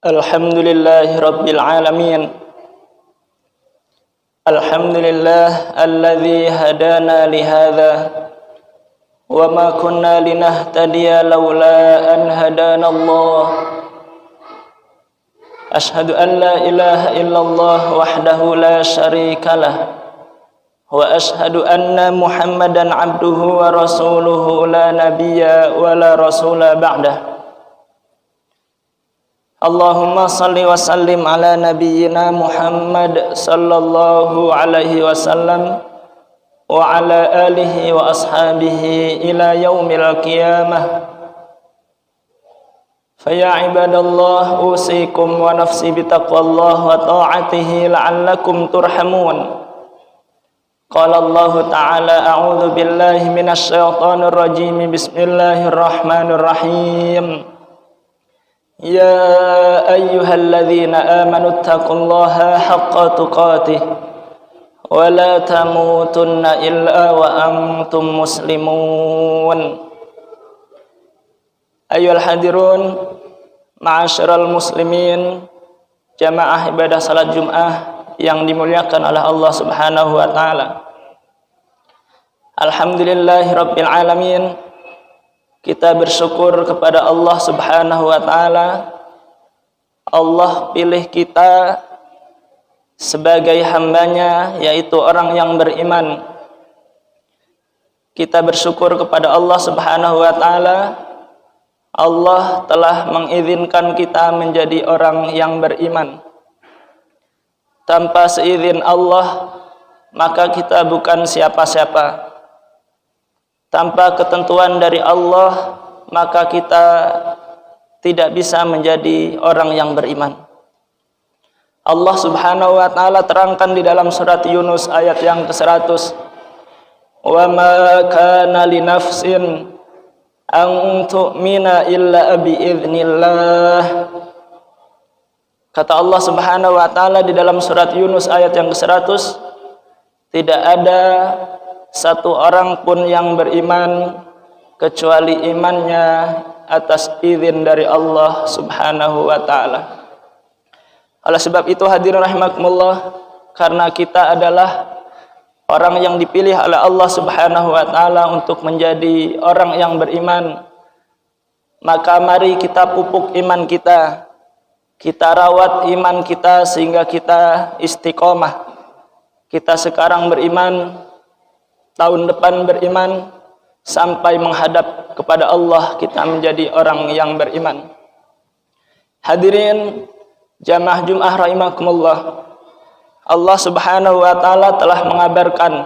Alhamdulillahi Rabbil Alamin. Alhamdulillah alladzi hadana lihadza wa ma kunna linahtadiya laula an hadana Allah. Ashhadu an la ilaha illallah wahdahu la syarika lah wa ashhadu anna Muhammadan abduhu wa rasuluhu la nabiyya wa la rasula ba'dah. Allahumma salli wa sallim ala nabiyyina Muhammad sallallahu alaihi wasallam wa ala alihi wa ashabihi ila yaumil qiyamah. Faya ibadallah usikum wa nafsi bitaqwallah wa ta'atihi la'allakum turhamun. Qala Allah ta'ala a'udzu billahi minasy syaithanir rajim. Bismillahirrahmanirrahim. Ya ayyuhalladzina amanu taqullaha haqqa tuqatih wa la tamutunna illa wa antum muslimun. Ayyuhal hadirun ma'asyiral muslimin, jamaah ibadah salat Jumat yang dimuliakan oleh Allah Subhanahu wa taala. Alhamdulillahirabbil alamin. Kita bersyukur kepada Allah Subhanahu wa taala. Allah pilih kita sebagai hambanya, yaitu orang yang beriman. Kita bersyukur kepada Allah Subhanahu wa taala. Allah telah mengizinkan kita menjadi orang yang beriman. Tanpa seizin Allah, maka kita bukan siapa-siapa. Tanpa ketentuan dari Allah, maka kita tidak bisa menjadi orang yang beriman. Allah Subhanahu wa taala terangkan di dalam surat Yunus ayat yang ke-100. Wa ma kana li nafsin an tu'mina illa bi idznillah. Kata Allah Subhanahu wa taala di dalam surat Yunus ayat yang ke-100, tidak ada satu orang pun yang beriman kecuali imannya atas izin dari Allah Subhanahu wa taala. Oleh sebab itu hadirin rahimakumullah, karena kita adalah orang yang dipilih oleh Allah Subhanahu wa taala untuk menjadi orang yang beriman, maka mari kita pupuk iman kita. Kita rawat iman kita sehingga kita istiqomah. Kita sekarang beriman, tahun depan beriman, sampai menghadap kepada Allah kita menjadi orang yang beriman. Hadirin jamaah Jumat rahimakumullah, Allah Subhanahu wa taala telah mengabarkan,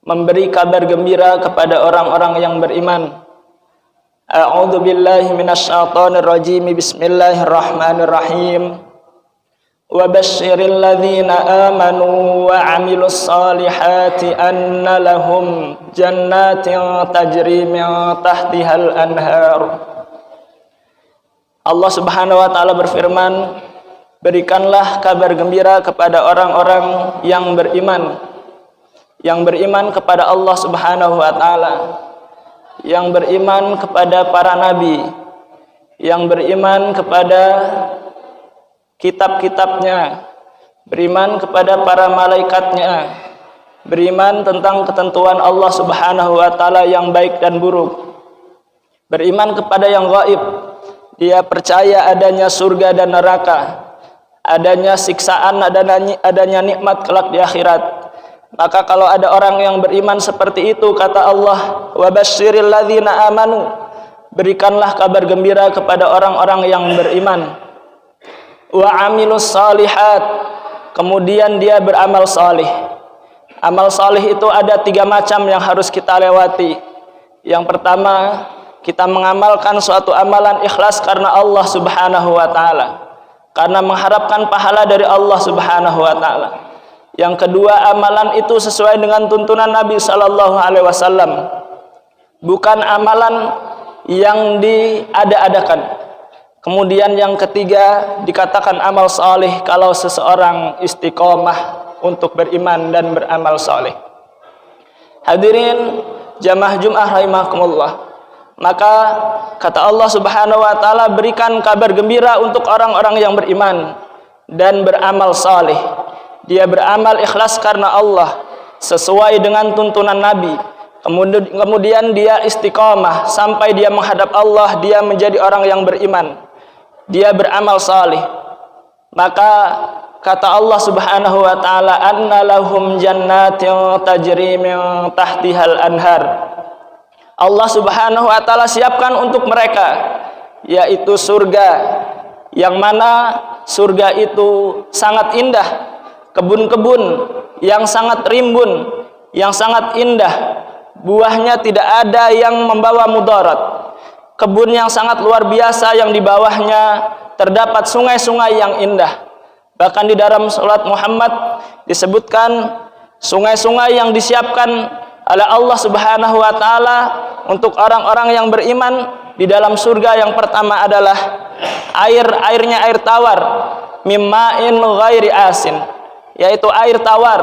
memberi kabar gembira kepada orang-orang yang beriman. A'udzu billahi minasy syaithanir rajim. Bismillahirrahmanirrahim. Wa basyiril ladzina amanu wa 'amilus solihati anna lahum jannatin tajri min tahtihal anhar. Allah Subhanahu wa taala berfirman, berikanlah kabar gembira kepada orang-orang yang beriman kepada Allah Subhanahu wa taala, yang beriman kepada para nabi, yang beriman kepada kitab-kitabnya, beriman kepada para malaikatnya, beriman tentang ketentuan Allah Subhanahu wa taala yang baik dan buruk, beriman kepada yang gaib. Dia percaya adanya surga dan neraka, adanya siksaan, adanya nikmat kelak di akhirat. Maka kalau ada orang yang beriman seperti itu, kata Allah, wa basyiril ladzina amanu, berikanlah kabar gembira kepada orang-orang yang beriman. Wa 'amilus shalihat, kemudian dia beramal salih. Amal salih itu ada 3 macam yang harus kita lewati. Yang pertama, kita mengamalkan suatu amalan ikhlas karena Allah Subhanahu wa taala, karena mengharapkan pahala dari Allah Subhanahu wa taala. Yang kedua, amalan itu sesuai dengan tuntunan Nabi sallallahu alaihi wasallam, bukan amalan yang diada-adakan. Kemudian yang ketiga, dikatakan amal saleh kalau seseorang istiqomah untuk beriman dan beramal saleh. Hadirin jamaah Jumat rahimakumullah, Maka kata Allah Subhanahu wa taala, berikan kabar gembira untuk orang-orang yang beriman dan beramal saleh. Dia beramal ikhlas karena Allah sesuai dengan tuntunan Nabi. Kemudian dia istiqamah sampai dia menghadap Allah, dia menjadi orang yang beriman. Dia beramal saleh. Maka kata Allah Subhanahu wa taala, anna lahum jannatin tajri min tahtihal anhar. Allah Subhanahu wa taala siapkan untuk mereka yaitu surga, yang mana surga itu sangat indah, kebun-kebun yang sangat rimbun, yang sangat indah, buahnya tidak ada yang membawa mudarat, kebun yang sangat luar biasa yang di bawahnya terdapat sungai-sungai yang indah. Bahkan di dalam surat Muhammad disebutkan sungai-sungai yang disiapkan oleh Allah Subhanahu wa taala untuk orang-orang yang beriman di dalam surga. Yang pertama adalah airnya air tawar, mimma'in ghairi asin, yaitu air tawar.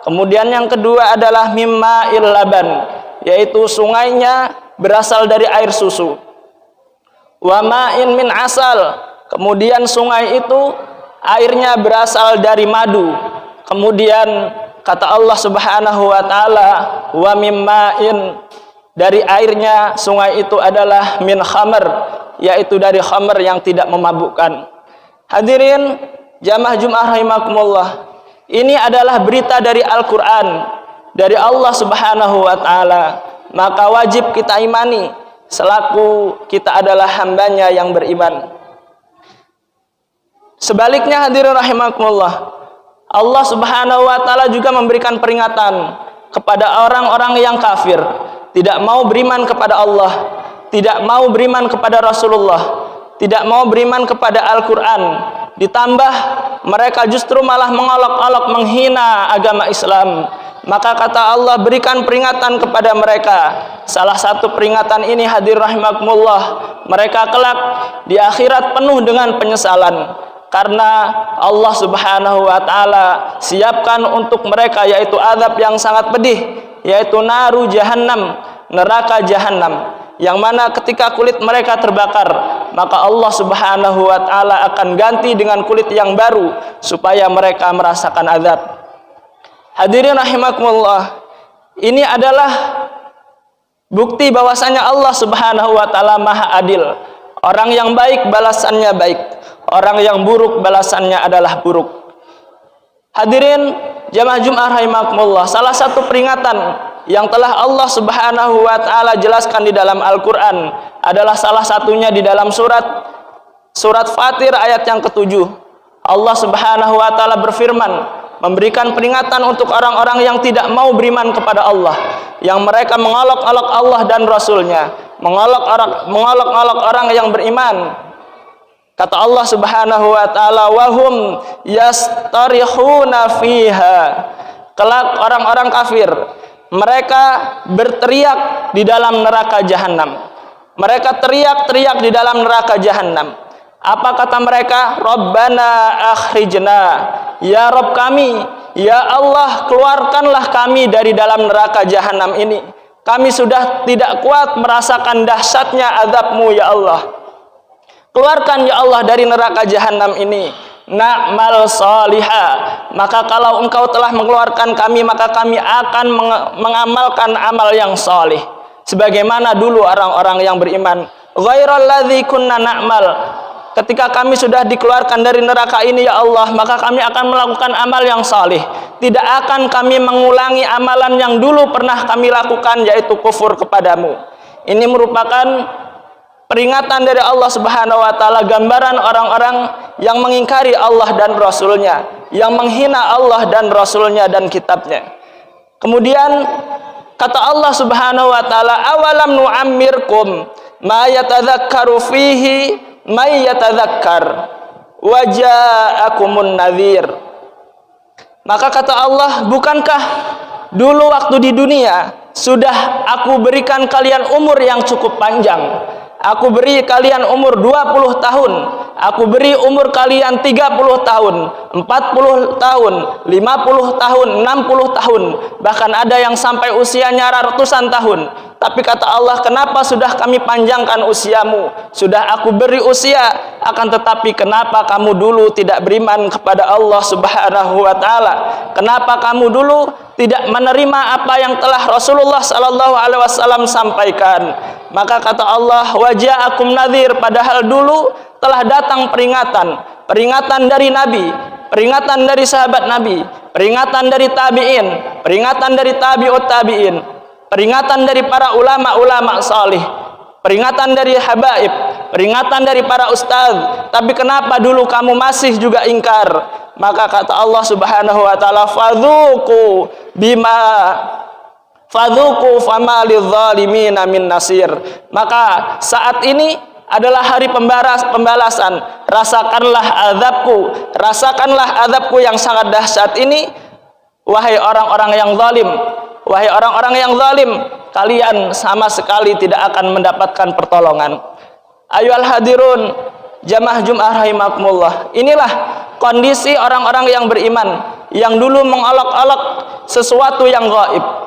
Kemudian yang kedua adalah mimma'il laban, yaitu sungainya berasal dari air susu. Wa ma'in min asal, kemudian sungai itu airnya berasal dari madu. Kemudian kata Allah Subhanahu wa taala, wa mimma'in, dari airnya sungai itu adalah min khamr, yaitu dari khamr yang tidak memabukkan. Hadirin jamaah Jumat rahimakumullah, ini adalah berita dari Al-Qur'an, dari Allah Subhanahu wa taala. Maka wajib kita imani selaku kita adalah hambanya yang beriman. Sebaliknya hadirin rahimakumullah, Allah Subhanahu wa taala juga memberikan peringatan kepada orang-orang yang kafir, tidak mau beriman kepada Allah, tidak mau beriman kepada Rasulullah, tidak mau beriman kepada Al-Qur'an. Ditambah mereka justru malah mengolok-olok, menghina agama Islam. Maka kata Allah, berikan peringatan kepada mereka. Salah satu peringatan ini hadir rahimakumullah, mereka kelak di akhirat penuh dengan penyesalan, karena Allah Subhanahu wa taala siapkan untuk mereka yaitu azab yang sangat pedih, yaitu naru jahannam, neraka jahannam, yang mana ketika kulit mereka terbakar, maka Allah Subhanahu wa taala akan ganti dengan kulit yang baru supaya mereka merasakan azab. Hadirin rahimakumullah, ini adalah bukti bahwasanya Allah Subhanahu wa taala Maha Adil. Orang yang baik balasannya baik, orang yang buruk balasannya adalah buruk. Hadirin jamaah Jumat rahimakumullah, salah satu peringatan yang telah Allah Subhanahu wa taala jelaskan di dalam Al-Qur'an adalah salah satunya di dalam surat Fatir ayat yang ke-7. Allah Subhanahu wa taala berfirman, memberikan peringatan untuk orang-orang yang tidak mau beriman kepada Allah, yang mereka mengolok-olok Allah dan Rasulnya, mengolok-olok orang yang beriman. Kata Allah Subhanahu wa taala, wahum yastarihuna fiha, kelak orang-orang kafir mereka berteriak di dalam neraka jahanam. Mereka teriak-teriak di dalam neraka jahanam. Apa kata mereka? Rabbana akhrijna, ya Rabb kami, ya Allah keluarkanlah kami dari dalam neraka jahanam ini. Kami sudah tidak kuat merasakan dahsyatnya azab-Mu ya Allah. Keluarkan ya Allah dari neraka jahanam ini. Na'mal salihah, maka kalau Engkau telah mengeluarkan kami, maka kami akan mengamalkan amal yang salih sebagaimana dulu orang-orang yang beriman. Ghairal ladzi kunna na'mal, ketika kami sudah dikeluarkan dari neraka ini ya Allah, maka kami akan melakukan amal yang salih. Tidak akan kami mengulangi amalan yang dulu pernah kami lakukan, yaitu kufur kepadamu. Ini merupakan peringatan dari Allah Subhanahu wa taala, gambaran orang-orang yang mengingkari Allah dan Rasulnya, yang menghina Allah dan Rasulnya dan kitabnya. Kemudian kata Allah Subhanahu wa taala, awalam nu'ammirkum ma yatadzakkaru fihi may yatadzakkar wa ja'akumun nadhir. Maka kata Allah, bukankah dulu waktu di dunia sudah aku berikan kalian umur yang cukup panjang Aku beri kalian umur 20 tahun. Aku beri umur kalian 30 tahun, 40 tahun, 50 tahun, 60 tahun. Bahkan ada yang sampai usianya ratusan tahun. Tapi kata Allah, kenapa sudah kami panjangkan usiamu? Sudah aku beri usia, akan tetapi kenapa kamu dulu tidak beriman kepada Allah Subhanahu wa taala? Kenapa kamu dulu tidak menerima apa yang telah Rasulullah sallallahu alaihi wasallam sampaikan? Maka kata Allah, waja'akum nadhir, padahal dulu telah datang peringatan dari Nabi, peringatan dari sahabat Nabi, peringatan dari tabi'in, peringatan dari tabi'ut tabi'in, peringatan dari para ulama-ulama salih, peringatan dari habaib, peringatan dari para ustaz. Tapi kenapa dulu kamu masih juga ingkar? Maka kata Allah Subhanahu wa taala, fadzuku fama lidzalimina min nasir. Maka saat ini adalah hari pembalasan. Rasakanlah azabku yang sangat dahsyat ini, wahai orang-orang yang zalim. Wahai orang-orang yang zalim, kalian sama sekali tidak akan mendapatkan pertolongan. Ayyuhal hadirun, jamaah Jumat rahimakumullah. Inilah kondisi orang-orang yang beriman, yang dulu mengolok-olok sesuatu yang gaib.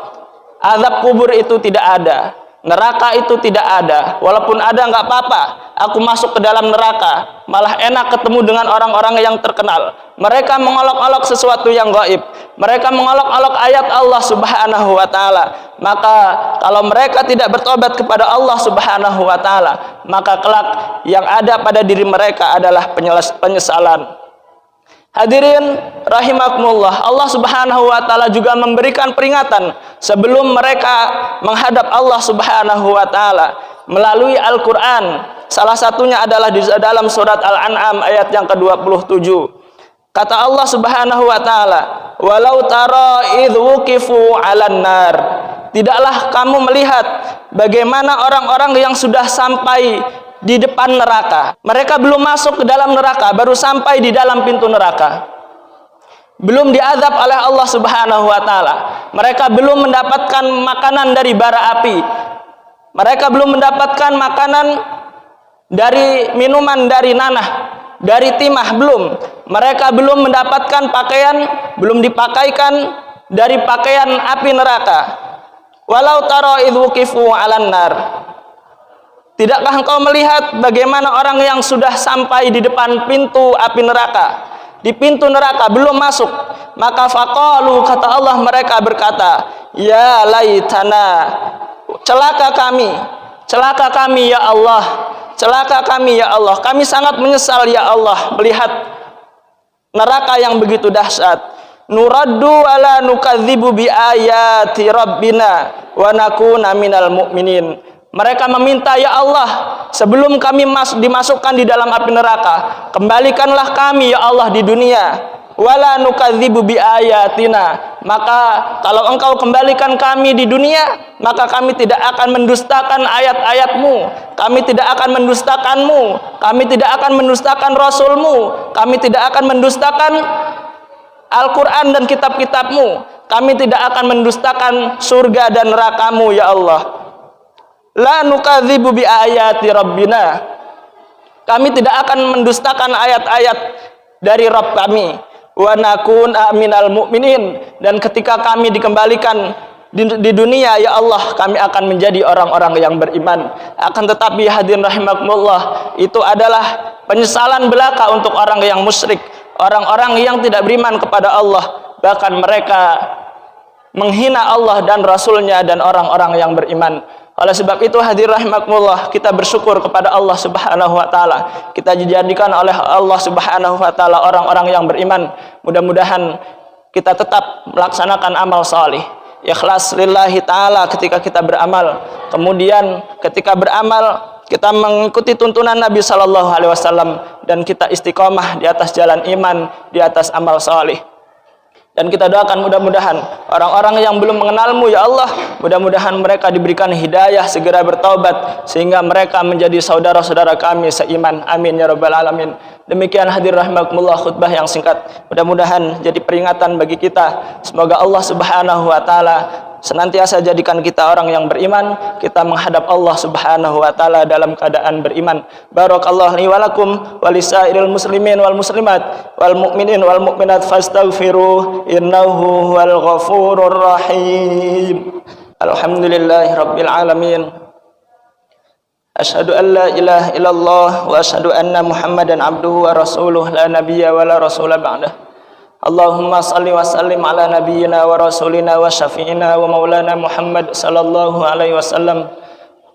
Azab kubur itu tidak ada, neraka itu tidak ada. Walaupun ada nggak apa-apa, aku masuk ke dalam neraka, malah enak ketemu dengan orang-orang yang terkenal. Mereka mengolok-olok sesuatu yang gaib, mereka mengolok-olok ayat Allah Subhanahu wa taala. Maka kalau mereka tidak bertobat kepada Allah Subhanahu wa taala, maka kelak yang ada pada diri mereka adalah penyesalan. Hadirin rahimakumullah, Allah Subhanahu wa taala juga memberikan peringatan sebelum mereka menghadap Allah Subhanahu wa taala melalui Al-Qur'an. Salah satunya adalah di dalam surat Al-An'am ayat yang ke-27. Kata Allah Subhanahu wa taala, "Walau tara idz wuqifu 'alan nar." Tidaklah kamu melihat bagaimana orang-orang yang sudah sampai di depan neraka. Mereka belum masuk ke dalam neraka, baru sampai di dalam pintu neraka. Belum diazab oleh Allah Subhanahu wa taala. Mereka belum mendapatkan makanan dari bara api. Mereka belum mendapatkan makanan dari minuman dari nanah, dari timah belum. Mereka belum mendapatkan pakaian, belum dipakaikan dari pakaian api neraka. Walau tara idz wuqifu 'alan nar. Tidakkah engkau melihat bagaimana orang yang sudah sampai di depan pintu api neraka, di pintu neraka belum masuk? Maka faqalu, kata Allah, mereka berkata, ya laitana, celaka kami ya Allah, celaka kami ya Allah, kami sangat menyesal ya Allah melihat neraka yang begitu dahsyat. Nuraddu wala nukadzibu bi ayati rabbina wa nakuna minal mu'minin. Mereka meminta, ya Allah, sebelum kami dimasukkan di dalam api neraka, kembalikanlah kami ya Allah di dunia. Wala nukadzibu bi ayatina. Maka kalau engkau kembalikan kami di dunia, maka kami tidak akan mendustakan ayat-ayatmu, kami tidak akan mendustakanmu, kami tidak akan mendustakan Rasulmu, kami tidak akan mendustakan Al-Quran dan kitab-kitabmu, kami tidak akan mendustakan surga dan nerakamu ya Allah. La nukadzibu bi ayati rabbina. Kami tidak akan mendustakan ayat-ayat dari Rabb kami. Wa nakuna minal mu'minin. Dan ketika kami dikembalikan di dunia ya Allah, kami akan menjadi orang-orang yang beriman. Akan tetapi hadirin rahimakumullah, itu adalah penyesalan belaka untuk orang yang musyrik, orang-orang yang tidak beriman kepada Allah. Bahkan mereka menghina Allah dan Rasulnya dan orang-orang yang beriman. Oleh sebab itu hadirin rahimakumullah, kita bersyukur kepada Allah Subhanahu wa taala. Kita dijadikan oleh Allah Subhanahu wa taala orang-orang yang beriman. Mudah-mudahan kita tetap melaksanakan amal salih, ikhlas lillahi taala ketika kita beramal. Kemudian ketika beramal kita mengikuti tuntunan Nabi sallallahu alaihi wasallam dan kita istiqomah di atas jalan iman, di atas amal salih. Dan kita doakan mudah-mudahan orang-orang yang belum mengenalmu ya Allah, mudah-mudahan mereka diberikan hidayah, segera bertaubat sehingga mereka menjadi saudara-saudara kami seiman. Amin ya rabbal alamin. Demikian hadir rahimakumullah khutbah yang singkat, mudah-mudahan jadi peringatan bagi kita. Semoga Allah Subhanahu wa taala Senantiasa jadikan kita orang yang beriman, kita menghadap Allah Subhanahu wa taala dalam keadaan beriman. Barakallahu li wa lakum wa lisairil muslimin wal muslimat wal mu'minin wal mu'minat fastaghfiruh innahu huwal ghafurur rahim. Alhamdulillahi rabbil alamin. Asyhadu an la ilaha illallah wa asyhadu anna Muhammadan abduhu wa rasuluh la nabiyya wa la rasula ba'dah. Allahumma salli wa sallim ala nabiyyina wa rasulina wa syafi'ina wa maulana Muhammad sallallahu alaihi wasallam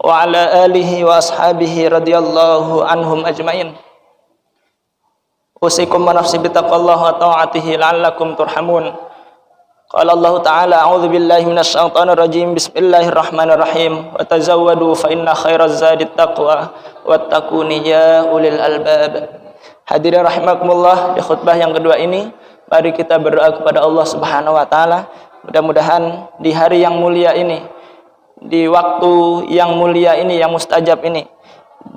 wa ala alihi wa ashabihi radhiyallahu anhum ajmain. Usikum wa nafsi bitaqwallahi wa ta'atihi la'allakum turhamun. Qala Allah ta'ala a'udzu billahi minasy syaithanir rajim. Bismillahirrahmanirrahim. Wa tazawwadu fa inna khairaz zadit taqwa wattaquni ya ulil albab. Hadirin rahimakumullah, di khutbah yang kedua ini mari kita berdoa kepada Allah Subhanahu wa taala. Mudah-mudahan di hari yang mulia ini, di waktu yang mulia ini, yang mustajab ini,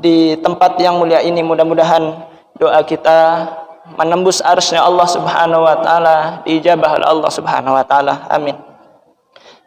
di tempat yang mulia ini, mudah-mudahan doa kita menembus arsy Allah Subhanahu wa taala, diijabah oleh Allah Subhanahu wa taala. Amin.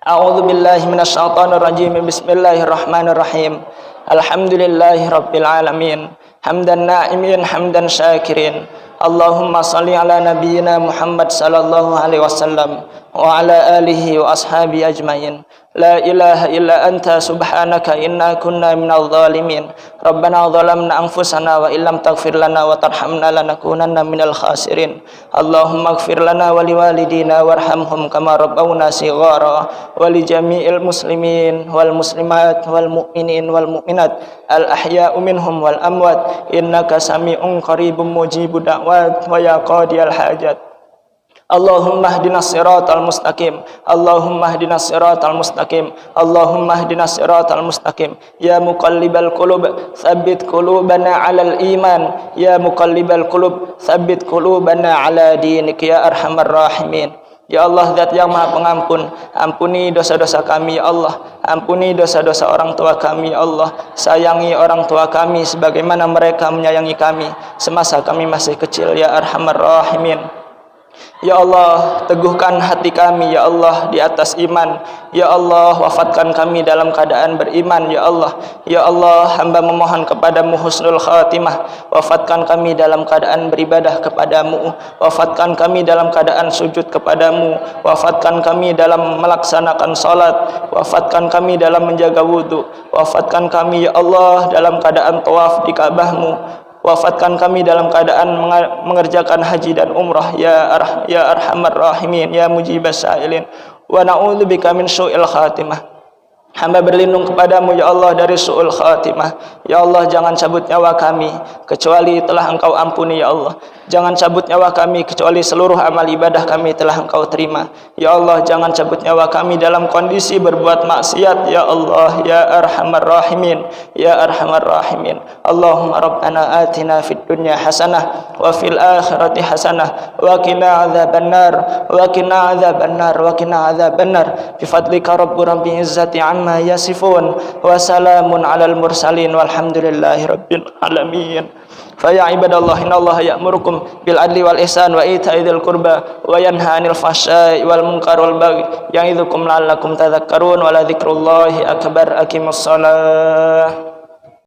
A'udzu billahi minasyaitonir rajim. Bismillahirrahmanirrahim. Alhamdulillahi rabbil alamin. Hamdan na'imin, hamdan syakirin. Allahumma salli ala nabiyyina Muhammad sallallahu alaihi wasallam wa ala alihi wa ashabi ajmain. La ilaha illa anta subhanaka inna kunna minadh dhalimin. Rabbana zalamna anfusana wa illam taghfir lana wa tarhamna lanakunanna minal khasirin. Allahumma ighfir lana wa liwalidina warhamhum kama rabbawna shighara wa li jami'il muslimin wal muslimat wal mu'minin wal mu'minat al ahya'u minhum wal amwat innaka sami'un qaribun mujibud da'wat wa ya qadiyal hajat. Allahumma ihdinas siratal mustaqim. Allahumma ihdinas siratal mustaqim. Allahumma ihdinas siratal mustaqim. Ya muqallibal qulub, tsabbit qulubana 'alal iman. Ya muqallibal qulub, tsabbit qulubana 'ala dinik ya arhamar rahimin. Ya Allah, Zat yang Maha Pengampun, ampuni dosa-dosa kami ya Allah. Ampuni dosa-dosa orang tua kami ya Allah. Sayangi orang tua kami sebagaimana mereka menyayangi kami semasa kami masih kecil ya arhamar rahimin. Ya Allah, teguhkan hati kami ya Allah di atas iman. Ya Allah, wafatkan kami dalam keadaan beriman ya Allah. Ya Allah, hamba memohon kepadamu husnul khatimah. Wafatkan kami dalam keadaan beribadah kepadamu. Wafatkan kami dalam keadaan sujud kepadamu. Wafatkan kami dalam melaksanakan salat. Wafatkan kami dalam menjaga wudu. Wafatkan kami ya Allah dalam keadaan tawaf di Ka'bahmu. Wafatkan kami dalam keadaan mengerjakan haji dan umrah ya arhamar rahimin ya mujibas sa'ilin. Wa na'udzubika min su'il khatimah. Hamba berlindung kepadamu ya Allah dari su'ul khatimah. Ya Allah, jangan cabut nyawa kami kecuali telah Engkau ampuni ya Allah. Jangan cabut nyawa kami kecuali seluruh amal ibadah kami telah Engkau terima. Ya Allah, jangan cabut nyawa kami dalam kondisi berbuat maksiat ya Allah ya arhamar rahimin ya arhamar rahimin. Allahumma rabbana atina fid dunya hasanah wa fil akhirati hasanah wa qina adzabannar wa qina adzabannar wa qina adzabannar bi fadlika rabbil izzati amma yasifun wa salamun alal mursalin walhamdulillahi rabbil alamin. Fa ya ibadallah, innallaha ya'murukum bil adli wal ihsan wa ita'i dzil qurba wa yanha 'anil fahsya'i wal munkari wal baghi ya'idzukum la'allakum tadhakkarun wa la dzikrullahi akbar. Aqimussalah.